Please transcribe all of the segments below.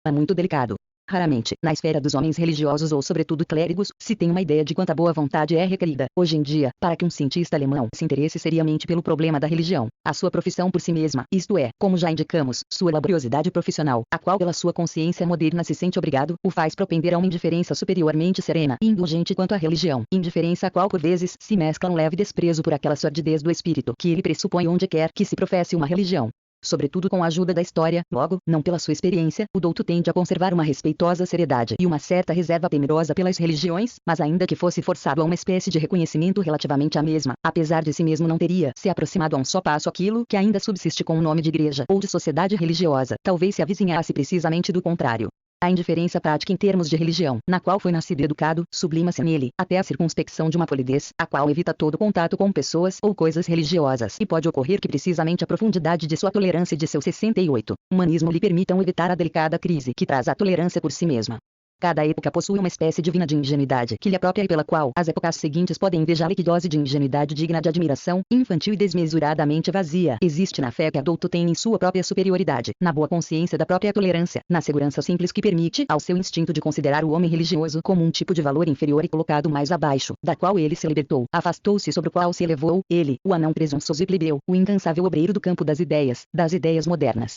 É muito delicado. Raramente, na esfera dos homens religiosos ou sobretudo clérigos, se tem uma ideia de quanta boa vontade é requerida, hoje em dia, para que um cientista alemão se interesse seriamente pelo problema da religião, a sua profissão por si mesma, isto é, como já indicamos, sua laboriosidade profissional, a qual pela sua consciência moderna se sente obrigado, o faz propender a uma indiferença superiormente serena e indulgente quanto à religião, indiferença a qual por vezes se mescla um leve desprezo por aquela sordidez do espírito que ele pressupõe onde quer que se professe uma religião. Sobretudo com a ajuda da história, logo, não pela sua experiência, o douto tende a conservar uma respeitosa seriedade e uma certa reserva temerosa pelas religiões, mas ainda que fosse forçado a uma espécie de reconhecimento relativamente à mesma, apesar de si mesmo não teria se aproximado a um só passo aquilo que ainda subsiste com o nome de igreja ou de sociedade religiosa, talvez se avizinhasse precisamente do contrário. A indiferença prática em termos de religião, na qual foi nascido e educado, sublima-se nele, até a circunspecção de uma polidez, a qual evita todo contato com pessoas ou coisas religiosas, e pode ocorrer que precisamente a profundidade de sua tolerância e de seu 68, humanismo lhe permitam evitar a delicada crise que traz a tolerância por si mesma. Cada época possui uma espécie divina de ingenuidade que lhe é própria e pela qual as épocas seguintes podem invejá-la e que dose de ingenuidade digna de admiração, infantil e desmesuradamente vazia, existe na fé que adulto tem em sua própria superioridade, na boa consciência da própria tolerância, na segurança simples que permite ao seu instinto de considerar o homem religioso como um tipo de valor inferior e colocado mais abaixo, da qual ele se libertou, afastou-se sobre o qual se elevou, ele, o anão presunçoso e plebeu, o incansável obreiro do campo das ideias modernas.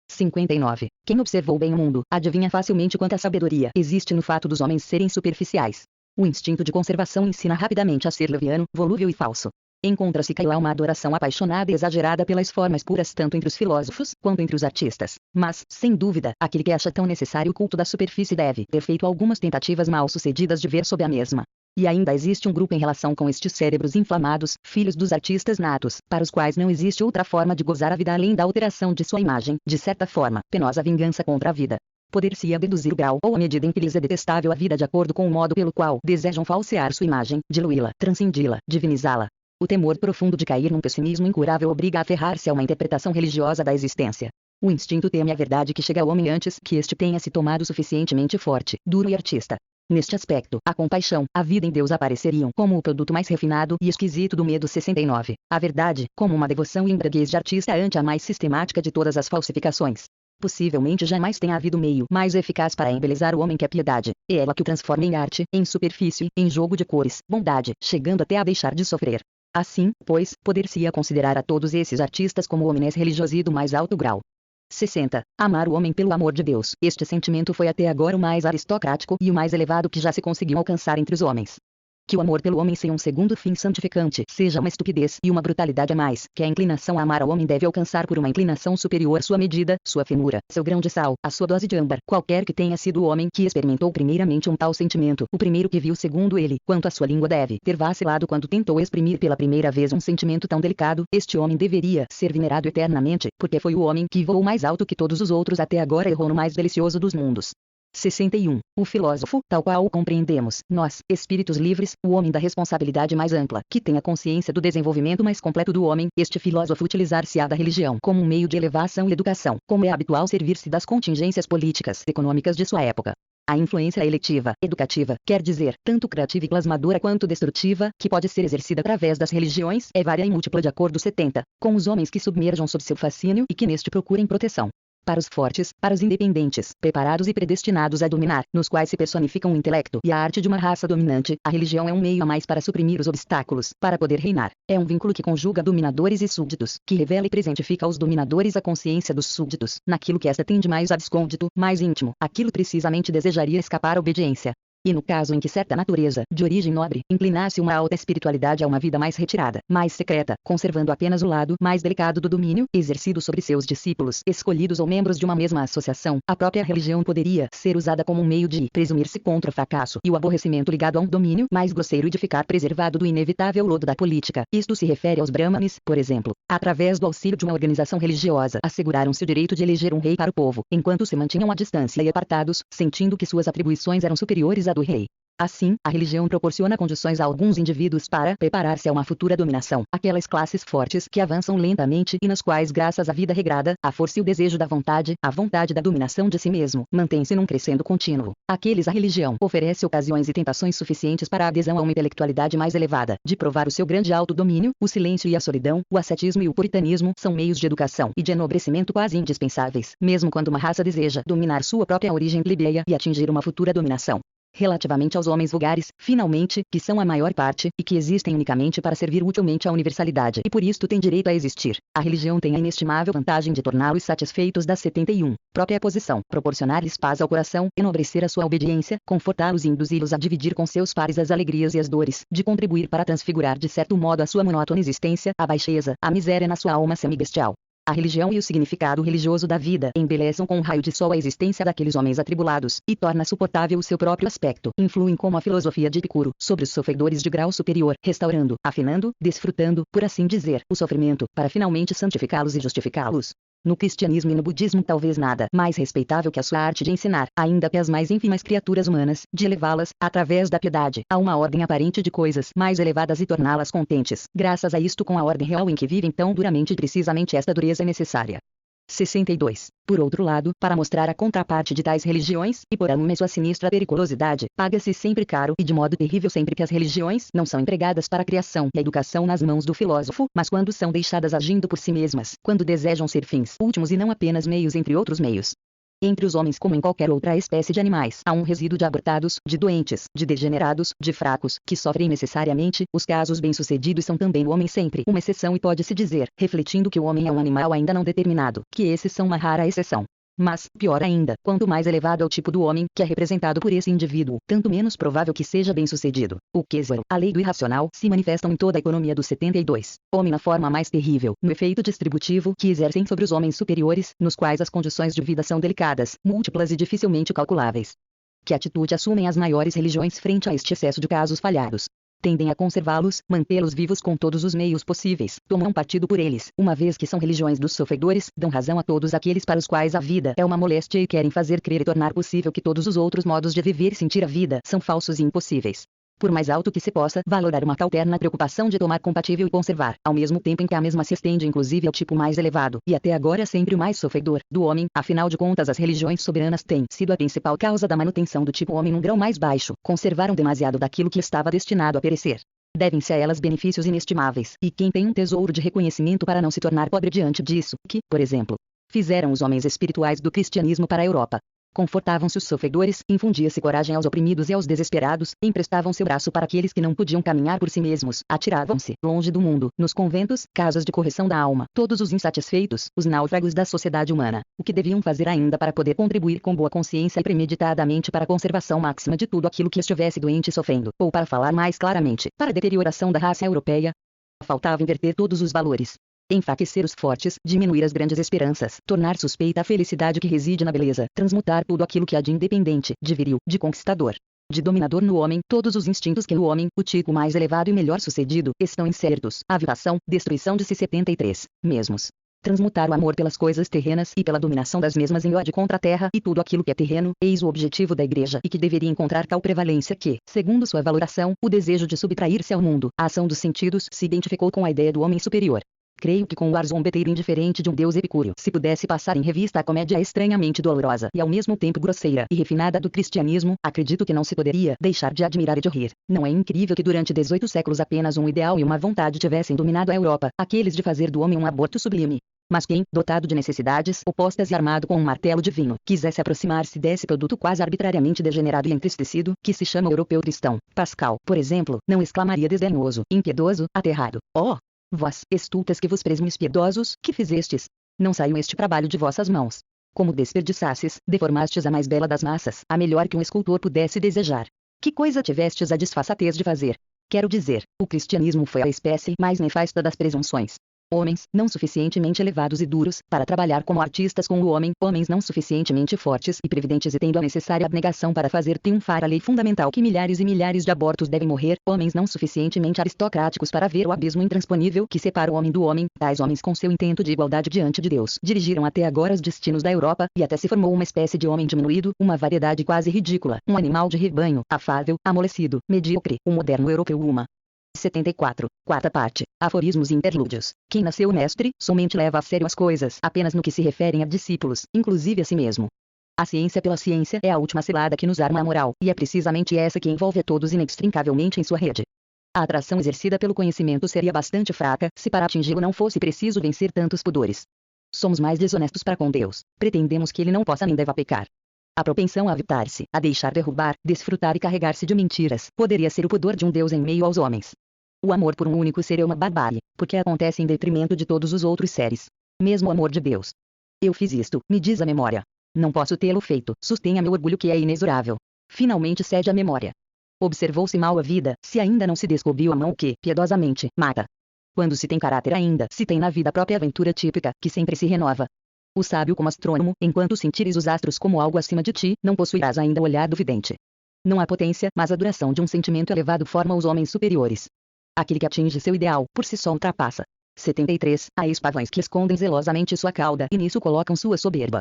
59. Quem observou bem o mundo, adivinha facilmente quanta sabedoria existe no fato dos homens serem superficiais. O instinto de conservação ensina rapidamente a ser leviano, volúvel e falso. Encontra-se lá uma adoração apaixonada e exagerada pelas formas puras tanto entre os filósofos, quanto entre os artistas. Mas, sem dúvida, aquele que acha tão necessário o culto da superfície deve ter feito algumas tentativas mal sucedidas de ver sob a mesma. E ainda existe um grupo em relação com estes cérebros inflamados, filhos dos artistas natos, para os quais não existe outra forma de gozar a vida além da alteração de sua imagem, de certa forma, penosa vingança contra a vida. Poder-se-ia deduzir o grau ou a medida em que lhes é detestável a vida de acordo com o modo pelo qual desejam falsear sua imagem, diluí-la, transcendi-la, divinizá-la. O temor profundo de cair num pessimismo incurável obriga a aferrar-se a uma interpretação religiosa da existência. O instinto teme a verdade que chega ao homem antes que este tenha se tomado suficientemente forte, duro e artista. Neste aspecto, a compaixão, a vida em Deus apareceriam como o produto mais refinado e esquisito do medo 69. A verdade, como uma devoção e embriaguez de artista ante a mais sistemática de todas as falsificações. Possivelmente jamais tenha havido meio mais eficaz para embelezar o homem que a piedade, é ela que o transforma em arte, em superfície, em jogo de cores, bondade, chegando até a deixar de sofrer. Assim, pois, poder-se-ia considerar a todos esses artistas como homens religiosi do mais alto grau. 60. Amar o homem pelo amor de Deus. Este sentimento foi até agora o mais aristocrático e o mais elevado que já se conseguiu alcançar entre os homens. Que o amor pelo homem sem um segundo fim santificante seja uma estupidez e uma brutalidade a mais, que a inclinação a amar ao homem deve alcançar por uma inclinação superior sua medida, sua finura, seu grão de sal, a sua dose de âmbar, qualquer que tenha sido o homem que experimentou primeiramente um tal sentimento, o primeiro que viu segundo ele, quanto a sua língua deve ter vacilado quando tentou exprimir pela primeira vez um sentimento tão delicado, este homem deveria ser venerado eternamente, porque foi o homem que voou mais alto que todos os outros até agora e errou no mais delicioso dos mundos. 61. O filósofo, tal qual o compreendemos, nós, espíritos livres, o homem da responsabilidade mais ampla, que tem a consciência do desenvolvimento mais completo do homem, este filósofo utilizar-se-á da religião como um meio de elevação e educação, como é habitual servir-se das contingências políticas e econômicas de sua época. A influência eletiva, educativa, quer dizer, tanto criativa e plasmadora quanto destrutiva, que pode ser exercida através das religiões, é vária e múltipla de acordo 70, com os homens que submerjam sob seu fascínio e que neste procurem proteção. Para os fortes, para os independentes, preparados e predestinados a dominar, nos quais se personificam o intelecto e a arte de uma raça dominante, a religião é um meio a mais para suprimir os obstáculos, para poder reinar. É um vínculo que conjuga dominadores e súditos, que revela e presentifica aos dominadores a consciência dos súditos, naquilo que esta tem de mais abscôndito, mais íntimo, aquilo precisamente desejaria escapar à obediência. E no caso em que certa natureza, de origem nobre, inclinasse uma alta espiritualidade a uma vida mais retirada, mais secreta, conservando apenas o lado mais delicado do domínio, exercido sobre seus discípulos, escolhidos ou membros de uma mesma associação, a própria religião poderia ser usada como um meio de presumir-se contra o fracasso e o aborrecimento ligado a um domínio mais grosseiro e de ficar preservado do inevitável lodo da política. Isto se refere aos brahmanes, por exemplo. Através do auxílio de uma organização religiosa, asseguraram-se o direito de eleger um rei para o povo, enquanto se mantinham à distância e apartados, sentindo que suas atribuições eram superiores à do rei. Assim, a religião proporciona condições a alguns indivíduos para preparar-se a uma futura dominação. Aquelas classes fortes que avançam lentamente e nas quais, graças à vida regrada, a força e o desejo da vontade, a vontade da dominação de si mesmo, mantém-se num crescendo contínuo. Aqueles a religião oferece ocasiões e tentações suficientes para a adesão a uma intelectualidade mais elevada, de provar o seu grande autodomínio, o silêncio e a solidão, o ascetismo e o puritanismo são meios de educação e de enobrecimento quase indispensáveis, mesmo quando uma raça deseja dominar sua própria origem plebeia e atingir uma futura dominação. Relativamente aos homens vulgares, finalmente, que são a maior parte, e que existem unicamente para servir utilmente à universalidade e por isto têm direito a existir, a religião tem a inestimável vantagem de torná-los satisfeitos da 71, própria posição, proporcionar-lhes paz ao coração, enobrecer a sua obediência, confortá-los e induzi-los a dividir com seus pares as alegrias e as dores, de contribuir para transfigurar de certo modo a sua monótona existência, a baixeza, a miséria na sua alma semibestial. A religião e o significado religioso da vida embelezam com um raio de sol a existência daqueles homens atribulados, e torna suportável o seu próprio aspecto. Influem como a filosofia de Epicuro sobre os sofredores de grau superior, restaurando, afinando, desfrutando, por assim dizer, o sofrimento, para finalmente santificá-los e justificá-los. No cristianismo e no budismo talvez nada mais respeitável que a sua arte de ensinar, ainda que as mais ínfimas criaturas humanas, de elevá-las, através da piedade, a uma ordem aparente de coisas mais elevadas e torná-las contentes, graças a isto com a ordem real em que vivem tão duramente e precisamente esta dureza é necessária. 62. Por outro lado, para mostrar a contraparte de tais religiões, e por alume sua sinistra periculosidade, paga-se sempre caro e de modo terrível sempre que as religiões não são empregadas para a criação e a educação nas mãos do filósofo, mas quando são deixadas agindo por si mesmas, quando desejam ser fins últimos e não apenas meios entre outros meios. Entre os homens como em qualquer outra espécie de animais, há um resíduo de abortados, de doentes, de degenerados, de fracos, que sofrem necessariamente. Os casos bem-sucedidos são também o homem sempre uma exceção e pode-se dizer, refletindo que o homem é um animal ainda não determinado, que esses são uma rara exceção. Mas, pior ainda, quanto mais elevado é o tipo do homem que é representado por esse indivíduo, tanto menos provável que seja bem-sucedido. O Kesel, a lei do irracional, se manifestam em toda a economia dos 72. Homem na forma mais terrível, no efeito distributivo que exercem sobre os homens superiores, nos quais as condições de vida são delicadas, múltiplas e dificilmente calculáveis. Que atitude assumem as maiores religiões frente a este excesso de casos falhados? Tendem a conservá-los, mantê-los vivos com todos os meios possíveis, tomam partido por eles, uma vez que são religiões dos sofredores, dão razão a todos aqueles para os quais a vida é uma moléstia e querem fazer crer e tornar possível que todos os outros modos de viver e sentir a vida são falsos e impossíveis. Por mais alto que se possa valorar uma cauterna preocupação de tomar compatível e conservar, ao mesmo tempo em que a mesma se estende inclusive ao tipo mais elevado, e até agora sempre o mais sofredor, do homem, afinal de contas as religiões soberanas têm sido a principal causa da manutenção do tipo homem num grau mais baixo, conservaram demasiado daquilo que estava destinado a perecer. Devem-se a elas benefícios inestimáveis, e quem tem um tesouro de reconhecimento para não se tornar pobre diante disso, que, por exemplo, fizeram os homens espirituais do cristianismo para a Europa. Confortavam-se os sofredores, infundia-se coragem aos oprimidos e aos desesperados, emprestavam seu braço para aqueles que não podiam caminhar por si mesmos, atiravam-se, longe do mundo, nos conventos, casas de correção da alma, todos os insatisfeitos, os náufragos da sociedade humana, o que deviam fazer ainda para poder contribuir com boa consciência e premeditadamente para a conservação máxima de tudo aquilo que estivesse doente e sofrendo, ou para falar mais claramente, para a deterioração da raça europeia? Faltava inverter todos os valores. Enfraquecer os fortes, diminuir as grandes esperanças, tornar suspeita a felicidade que reside na beleza, transmutar tudo aquilo que há de independente, de viril, de conquistador, de dominador no homem, todos os instintos que no homem, o tipo mais elevado e melhor sucedido, estão incertos, avivação, destruição de si 73, mesmos. Transmutar o amor pelas coisas terrenas e pela dominação das mesmas em ódio contra a terra e tudo aquilo que é terreno, eis o objetivo da igreja e que deveria encontrar tal prevalência que, segundo sua valoração, o desejo de subtrair-se ao mundo, a ação dos sentidos, se identificou com a ideia do homem superior. Creio que com o ar zombeteiro indiferente de um deus epicúreo se pudesse passar em revista a comédia estranhamente dolorosa e ao mesmo tempo grosseira e refinada do cristianismo, acredito que não se poderia deixar de admirar e de rir. Não é incrível que durante 18 séculos apenas um ideal e uma vontade tivessem dominado a Europa, aqueles de fazer do homem um aborto sublime. Mas quem, dotado de necessidades opostas e armado com um martelo divino, quisesse aproximar-se desse produto quase arbitrariamente degenerado e entristecido, que se chama europeu cristão, Pascal, por exemplo, não exclamaria desdenhoso, impiedoso, aterrado: "Oh! Vós, estultas que vos presmes piedosos, que fizestes? Não saiu este trabalho de vossas mãos. Como desperdiçastes, deformastes a mais bela das massas, a melhor que um escultor pudesse desejar. Que coisa tivestes a desfaçatez de fazer? Quero dizer, o cristianismo foi a espécie mais nefasta das presunções. Homens, não suficientemente elevados e duros, para trabalhar como artistas com o homem, homens não suficientemente fortes e previdentes e tendo a necessária abnegação para fazer triunfar a lei fundamental que milhares e milhares de abortos devem morrer, homens não suficientemente aristocráticos para ver o abismo intransponível que separa o homem do homem, tais homens com seu intento de igualdade diante de Deus, dirigiram até agora os destinos da Europa, e até se formou uma espécie de homem diminuído, uma variedade quase ridícula, um animal de rebanho, afável, amolecido, medíocre, um moderno europeu, uma 74. Quarta parte. Aforismos e interlúdios. Quem nasceu mestre, somente leva a sério as coisas apenas no que se referem a discípulos, inclusive a si mesmo. A ciência pela ciência é a última cilada que nos arma a moral, e é precisamente essa que envolve a todos inextricavelmente em sua rede. A atração exercida pelo conhecimento seria bastante fraca, se para atingi-lo não fosse preciso vencer tantos pudores. Somos mais desonestos para com Deus, pretendemos que ele não possa nem deva pecar. A propensão a avitar-se, a deixar derrubar, desfrutar e carregar-se de mentiras, poderia ser o pudor de um Deus em meio aos homens. O amor por um único ser é uma barbárie, porque acontece em detrimento de todos os outros seres. Mesmo o amor de Deus. Eu fiz isto, me diz a memória. Não posso tê-lo feito, sustenha meu orgulho que é inexorável. Finalmente cede a memória. Observou-se mal a vida, se ainda não se descobriu a mão que, piedosamente, mata. Quando se tem caráter ainda, se tem na vida a própria aventura típica, que sempre se renova. O sábio como astrônomo, enquanto sentires os astros como algo acima de ti, não possuirás ainda o olhar do vidente. Não há potência, mas a duração de um sentimento elevado forma os homens superiores. Aquele que atinge seu ideal, por si só ultrapassa. 73. Há espavões que escondem zelosamente sua cauda e nisso colocam sua soberba.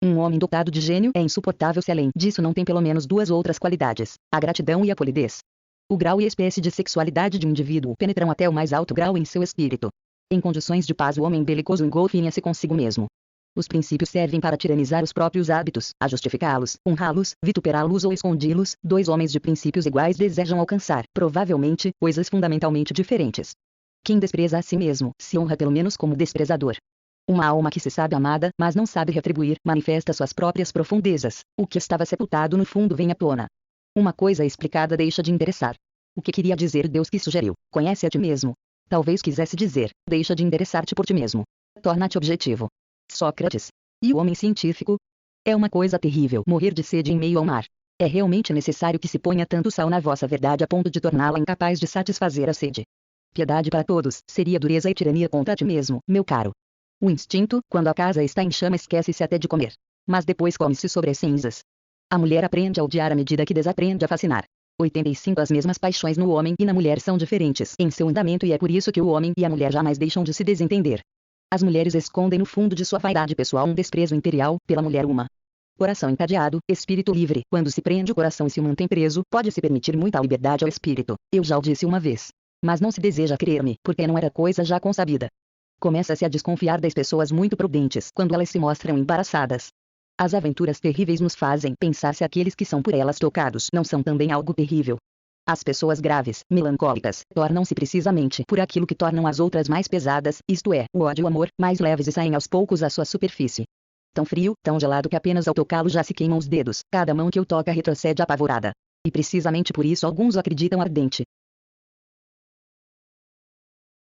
Um homem dotado de gênio é insuportável se além disso não tem pelo menos duas outras qualidades, a gratidão e a polidez. O grau e a espécie de sexualidade de um indivíduo penetram até o mais alto grau em seu espírito. Em condições de paz o homem belicoso engolfinha-se consigo mesmo. Os princípios servem para tiranizar os próprios hábitos, a justificá-los, honrá-los, vituperá-los ou escondi-los. Dois homens de princípios iguais desejam alcançar, provavelmente, coisas fundamentalmente diferentes. Quem despreza a si mesmo, se honra pelo menos como desprezador. Uma alma que se sabe amada, mas não sabe retribuir, manifesta suas próprias profundezas. O que estava sepultado no fundo vem à tona. Uma coisa explicada deixa de interessar. O que queria dizer Deus que sugeriu? Conhece a ti mesmo. Talvez quisesse dizer, deixa de interessar-te por ti mesmo. Torna-te objetivo. Sócrates. E o homem científico? É uma coisa terrível morrer de sede em meio ao mar. É realmente necessário que se ponha tanto sal na vossa verdade a ponto de torná-la incapaz de satisfazer a sede. Piedade para todos, seria dureza e tirania contra ti mesmo, meu caro. O instinto, quando a casa está em chama, esquece-se até de comer. Mas depois come-se sobre as cinzas. A mulher aprende a odiar à medida que desaprende a fascinar. 85. As mesmas paixões no homem e na mulher são diferentes em seu andamento e é por isso que o homem e a mulher jamais deixam de se desentender. As mulheres escondem no fundo de sua vaidade pessoal um desprezo imperial pela mulher uma. Coração encadeado, espírito livre. Quando se prende o coração e se mantém preso, pode-se permitir muita liberdade ao espírito. Eu já o disse uma vez. Mas não se deseja crer-me, porque não era coisa já consabida. Começa-se a desconfiar das pessoas muito prudentes quando elas se mostram embaraçadas. As aventuras terríveis nos fazem pensar se aqueles que são por elas tocados não são também algo terrível. As pessoas graves, melancólicas, tornam-se precisamente por aquilo que tornam as outras mais pesadas, isto é, o ódio e o amor, mais leves e saem aos poucos à sua superfície. Tão frio, tão gelado que apenas ao tocá-lo já se queimam os dedos, cada mão que o toca retrocede apavorada. E precisamente por isso alguns o acreditam ardente,